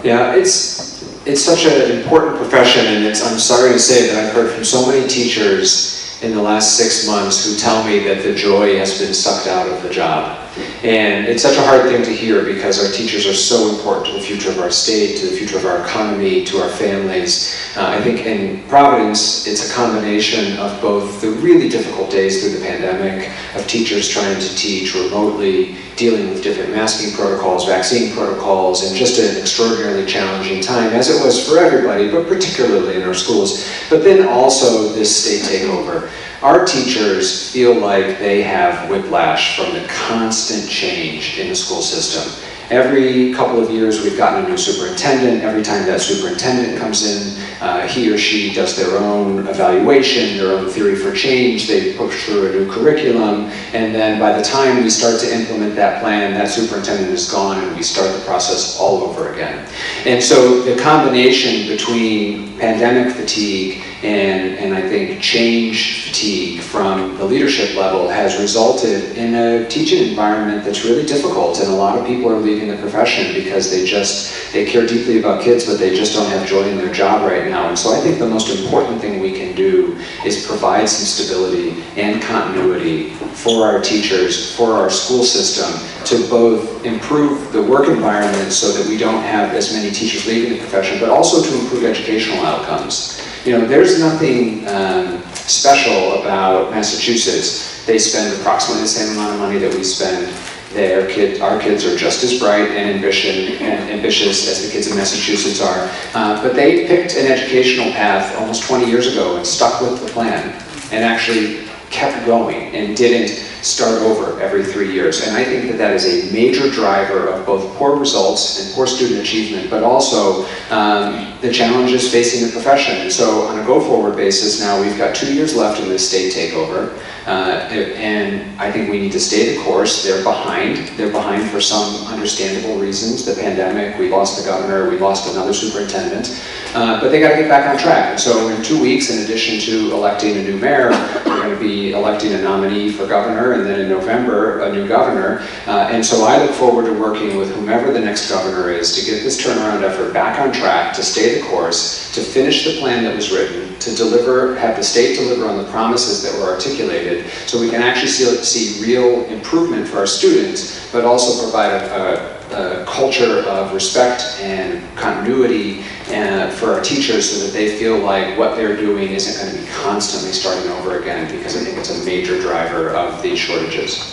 Yeah, it's such an important profession, and I'm sorry to say that I've heard from so many teachers in the last 6 months who tell me that the joy has been sucked out of the job. And it's such a hard thing to hear because our teachers are so important to the future of our state, to the future of our economy, to our families. I think in Providence, it's a combination of both the really difficult days through the pandemic, of teachers trying to teach remotely, dealing with different masking protocols, vaccine protocols, and just an extraordinarily challenging time, as it was for everybody, but particularly in our schools. But then also this state takeover. Our teachers feel like they have whiplash from the constant change in the school system. Every couple of years we've gotten a new superintendent. Every time that superintendent comes in, he or she does their own evaluation, their own theory for change, they push through a new curriculum, and then by the time we start to implement that plan, that superintendent is gone and we start the process all over again. And so the combination between pandemic fatigue and I think change fatigue from the leadership level has resulted in a teaching environment that's really difficult, and a lot of people are leaving the profession because they care deeply about kids, but they just don't have joy in their job right now. And so I think the most important thing we can do is provide some stability and continuity for our teachers, for our school system, to both improve the work environment so that we don't have as many teachers leaving the profession, but also to improve educational outcomes. You know, there's nothing special about Massachusetts. They spend approximately the same amount of money that we spend. Our kids are just as bright and ambitious as the kids in Massachusetts are. But they picked an educational path almost 20 years ago and stuck with the plan and actually kept going and didn't start over every 3 years. And I think that that is a major driver of both poor results and poor student achievement, but also the challenges facing the profession. And so on a go-forward basis now, we've got 2 years left in this state takeover. And I think we need to stay the course. They're behind. They're behind for some understandable reasons. The pandemic, we lost the governor, we lost another superintendent. But they got to get back on track. And so in 2 weeks, in addition to electing a new mayor, we're going to be electing a nominee for governor, and then in November, a new governor. And so I look forward to working with whomever the next governor is to get this turnaround effort back on track, to stay the course, to finish the plan that was written, to deliver, have the state deliver on the promises that were articulated, so we can actually see real improvement for our students, but also provide a culture of respect and continuity for our teachers so that they feel like what they're doing isn't going to be constantly starting over again, because I think it's a major driver of these shortages.